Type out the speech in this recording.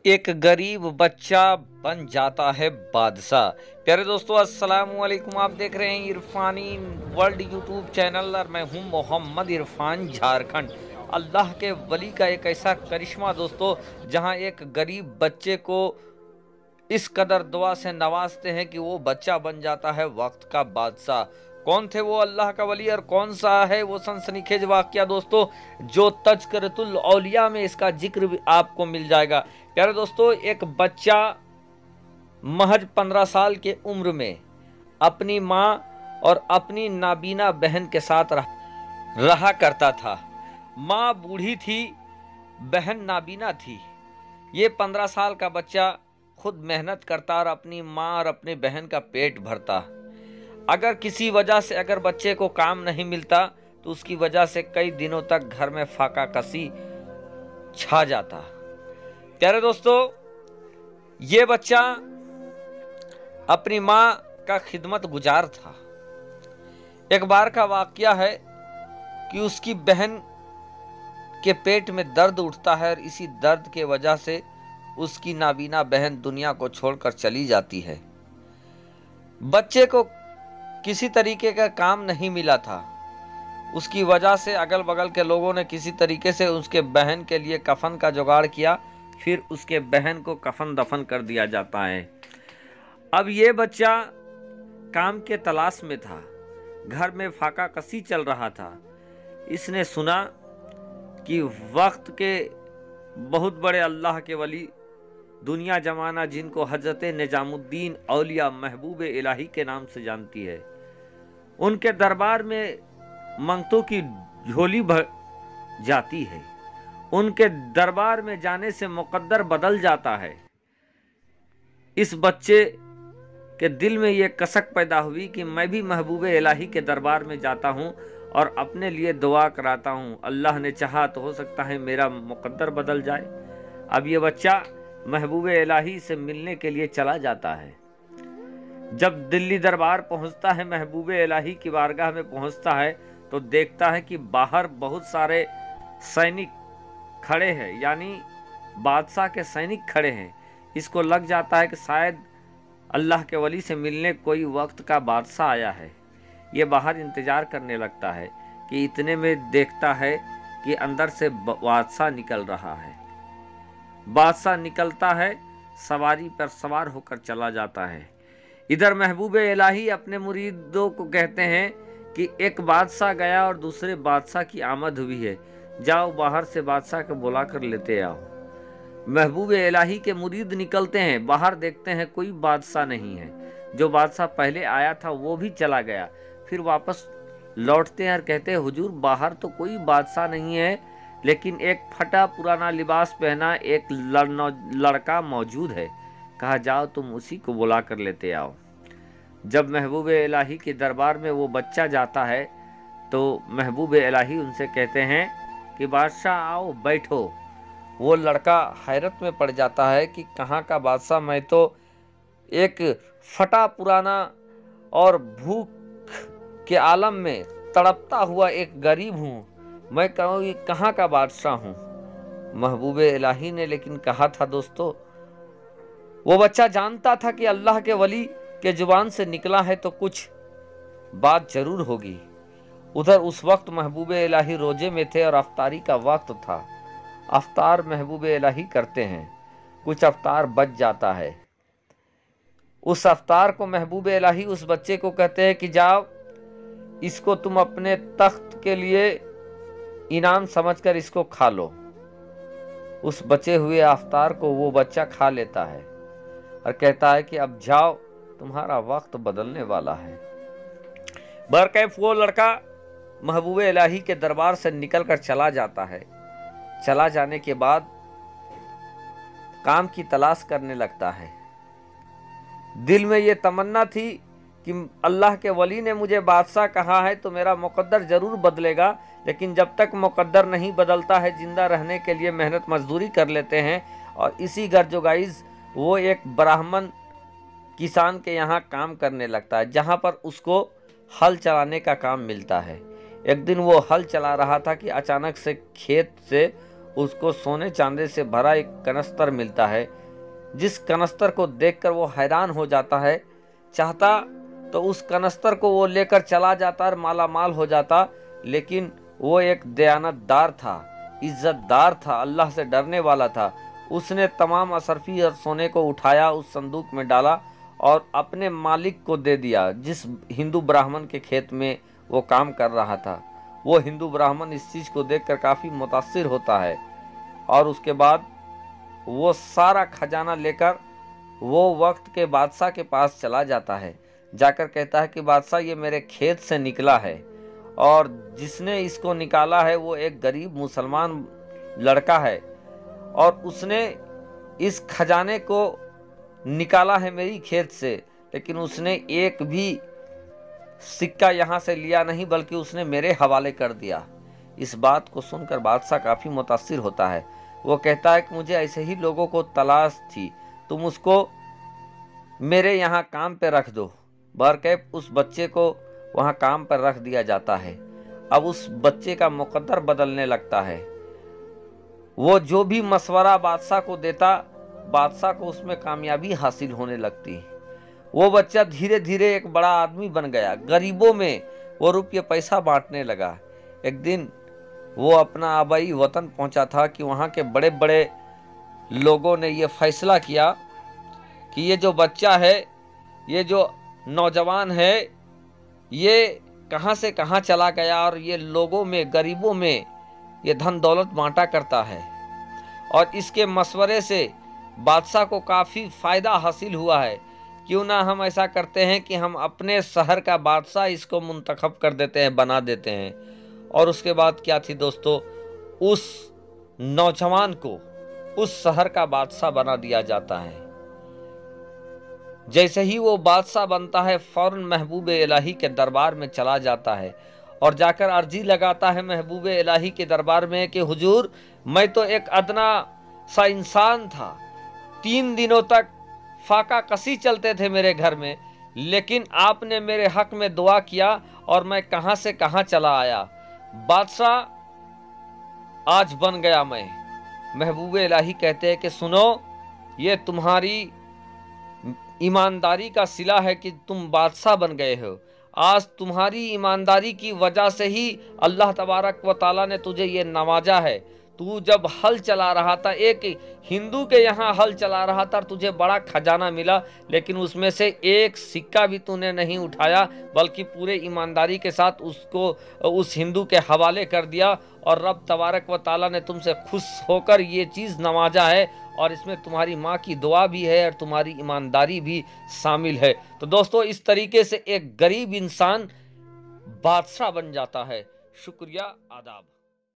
एक गरीब बच्चा बन जाता है बादशाह। प्यारे दोस्तों, अस्सलाम वालेकुम। आप देख रहे हैं इरफानी वर्ल्ड यूट्यूब चैनल और मैं हूं मोहम्मद इरफान, झारखंड। अल्लाह के वली का एक ऐसा करिश्मा दोस्तों, जहां एक गरीब बच्चे को इस कदर दुआ से नवाजते हैं कि वो बच्चा बन जाता है वक्त का बादशाह। कौन थे वो अल्लाह का वली और कौन सा है वो सनसनीखेज वाकया दोस्तों, जो तज़किरतुल औलिया में इसका जिक्र भी आपको मिल जाएगा। प्यारे दोस्तों, एक बच्चा महज 15 साल के उम्र में अपनी माँ और अपनी नाबीना बहन के साथ रहा करता था। माँ बूढ़ी थी, बहन नाबीना थी। ये 15 साल का बच्चा खुद मेहनत करता और अपनी माँ और अपनी बहन का पेट भरता। अगर किसी वजह से अगर बच्चे को काम नहीं मिलता तो उसकी वजह से कई दिनों तक घर में फाका कसी छा जाता। प्यारे दोस्तों, ये बच्चा अपनी माँ का खिदमत गुजार था। एक बार का वाकया है कि उसकी बहन के पेट में दर्द उठता है और इसी दर्द के वजह से उसकी नाबीना बहन दुनिया को छोड़कर चली जाती है। बच्चे को किसी तरीके का काम नहीं मिला था। उसकी वजह से अगल बगल के लोगों ने किसी तरीके से उसके बहन के लिए कफन का जुगाड़ किया, फिर उसके बहन को कफन दफन कर दिया जाता है। अब ये बच्चा काम के तलाश में था, घर में फाका कसी चल रहा था। इसने सुना कि वक्त के बहुत बड़े अल्लाह के वली, दुनिया जमाना जिनको हजरत निजामुद्दीन औलिया महबूब इलाही के नाम से जानती है, उनके दरबार में मंगतों की झोली भर जाती है। उनके दरबार में जाने से मुकद्दर बदल जाता है। इस बच्चे के दिल में ये कसक पैदा हुई कि मैं भी महबूब इलाही के दरबार में जाता हूँ और अपने लिए दुआ कराता हूँ। अल्लाह ने चाहा तो हो सकता है मेरा मुकद्दर बदल जाए। अब ये बच्चा महबूब इलाही से मिलने के लिए चला जाता है। जब दिल्ली दरबार पहुंचता है, महबूब इलाही की बारगाह में पहुंचता है, तो देखता है कि बाहर बहुत सारे सैनिक खड़े हैं, यानी बादशाह के सैनिक खड़े हैं। इसको लग जाता है कि शायद अल्लाह के वली से मिलने कोई वक्त का बादशाह आया है। ये बाहर इंतजार करने लगता है कि इतने में देखता है कि अंदर से बादशाह निकल रहा है। बादशाह निकलता है, सवारी पर सवार होकर चला जाता है। इधर महबूब इलाही अपने मुरीदों को कहते हैं कि एक बादशाह गया और दूसरे बादशाह की आमद हुई है, जाओ बाहर से बादशाह को बुला कर लेते आओ। महबूब इलाही के मुरीद निकलते हैं, बाहर देखते हैं कोई बादशाह नहीं है। जो बादशाह पहले आया था वो भी चला गया। फिर वापस लौटते हैं और कहते हैं हुजूर, बाहर तो कोई बादशाह नहीं है, लेकिन एक फटा पुराना लिबास पहना एक लड़का मौजूद है। कहा जाओ तुम उसी को बुला कर लेते आओ। जब महबूब इलाही के दरबार में वो बच्चा जाता है तो महबूब इलाही उनसे कहते हैं कि बादशाह आओ बैठो। वो लड़का हैरत में पड़ जाता है कि कहाँ का बादशाह, मैं तो एक फटा पुराना और भूख के आलम में तड़पता हुआ एक गरीब हूँ, मैं कहूँ ये कहाँ का बादशाह हूँ। महबूब इलाही ने लेकिन कहा था दोस्तों, वो बच्चा जानता था कि अल्लाह के वली के जुबान से निकला है तो कुछ बात जरूर होगी। उधर उस वक्त महबूब इलाही रोजे में थे और अफ्तारी का वक्त था। अफ्तार महबूब इलाही करते हैं, कुछ अफ्तार बच जाता है। उस अफ्तार को महबूब इलाही उस बच्चे को कहते हैं कि जाओ, इसको तुम अपने तख्त के लिए इनाम समझकर इसको खा लो। उस बचे हुए अफ्तार को वो बच्चा खा लेता है और कहता है कि अब जाओ, तुम्हारा वक्त बदलने वाला है। बरकैफ वो लड़का महबूब इलाही के दरबार से निकलकर चला जाता है। चला जाने के बाद काम की तलाश करने लगता है। दिल में ये तमन्ना थी कि अल्लाह के वली ने मुझे बादशाह कहा है तो मेरा मुकद्दर जरूर बदलेगा, लेकिन जब तक मुकद्दर नहीं बदलता है, जिंदा रहने के लिए मेहनत मजदूरी कर लेते हैं। और इसी गर्जो गाइज वो एक ब्राह्मण किसान के यहाँ काम करने लगता है, जहाँ पर उसको हल चलाने का काम मिलता है। एक दिन वो हल चला रहा था कि अचानक से खेत से اس کو سونے چاندی سے بھرا ایک کنستر ملتا ہے، جس کنستر کو دیکھ کر وہ حیران ہو جاتا ہے، چاہتا تو اس کنستر کو وہ لے کر چلا جاتا اور مالا مال ہو جاتا، لیکن وہ ایک دیانت دار تھا، عزت دار تھا، اللہ سے ڈرنے والا تھا۔ اس نے تمام اشرفی اور سونے کو اٹھایا، اس صندوق میں ڈالا اور اپنے مالک کو دے دیا، جس ہندو براہمن کے کھیت میں وہ کام کر رہا تھا۔ وہ ہندو براہمن اس چیز کو دیکھ کر کافی متاثر ہوتا ہے، اور اس کے بعد وہ سارا خزانہ لے کر وہ وقت کے بادشاہ کے پاس چلا جاتا ہے، جا کر کہتا ہے کہ بادشاہ یہ میرے کھیت سے نکلا ہے، اور جس نے اس کو نکالا ہے وہ ایک غریب مسلمان لڑکا ہے، اور اس نے اس خزانے کو نکالا ہے میری کھیت سے، لیکن اس نے ایک بھی سکہ یہاں سے لیا نہیں، بلکہ اس نے میرے حوالے کر دیا۔ اس بات کو سن کر بادشاہ کافی متاثر ہوتا ہے، وہ کہتا ہے کہ مجھے ایسے ہی لوگوں کو تلاش تھی، تم اس کو میرے یہاں کام پہ رکھ دو۔ بہرکیف اس بچے کو وہاں کام پر رکھ دیا جاتا ہے۔ اب اس بچے کا مقدر بدلنے لگتا ہے، وہ جو بھی مشورہ بادشاہ کو دیتا، بادشاہ کو اس میں کامیابی حاصل ہونے لگتی۔ وہ بچہ دھیرے دھیرے ایک بڑا آدمی بن گیا، غریبوں میں وہ روپیہ پیسہ بانٹنے لگا۔ ایک دن وہ اپنا آبائی وطن پہنچا تھا کہ وہاں کے بڑے بڑے لوگوں نے یہ فیصلہ کیا کہ یہ جو بچہ ہے، یہ جو نوجوان ہے، یہ کہاں سے کہاں چلا گیا، اور یہ لوگوں میں، غریبوں میں یہ دھن دولت بانٹا کرتا ہے، اور اس کے مشورے سے بادشاہ کو کافی فائدہ حاصل ہوا ہے۔ کیوں نہ ہم ایسا کرتے ہیں کہ ہم اپنے شہر کا بادشاہ اس کو منتخب کر دیتے ہیں، بنا دیتے ہیں۔ اور اس کے بعد کیا تھی دوستو، اس نوجوان کو اس شہر کا بادشاہ بنا دیا جاتا ہے۔ جیسے ہی وہ بادشاہ بنتا ہے، فوراً محبوب الہی کے دربار میں چلا جاتا ہے، اور جا کر عرضی لگاتا ہے محبوب الہی کے دربار میں کہ حضور، میں تو ایک ادنا سا انسان تھا، 3 دنوں تک فاقہ کشی چلتے تھے میرے گھر میں، لیکن آپ نے میرے حق میں دعا کیا اور میں کہاں سے کہاں چلا آیا، بادشاہ آج بن گیا میں۔ محبوب الہی کہتے ہیں کہ سنو، یہ تمہاری ایمانداری کا صلہ ہے کہ تم بادشاہ بن گئے ہو۔ آج تمہاری ایمانداری کی وجہ سے ہی اللہ تبارک و تعالیٰ نے تجھے یہ نوازا ہے۔ تو جب ہل چلا رہا تھا، ایک ہندو کے یہاں ہل چلا رہا تھا، تجھے بڑا خزانہ ملا، لیکن اس میں سے ایک سکہ بھی تو نے نہیں اٹھایا، بلکہ پورے ایمانداری کے ساتھ اس کو اس ہندو کے حوالے کر دیا، اور رب تبارک و تعالیٰ نے تم سے خوش ہو کر یہ چیز نوازا ہے، اور اس میں تمہاری ماں کی دعا بھی ہے اور تمہاری ایمانداری بھی شامل ہے۔ تو دوستو، اس طریقے سے ایک غریب انسان بادشاہ بن جاتا ہے۔ شکریہ، آداب۔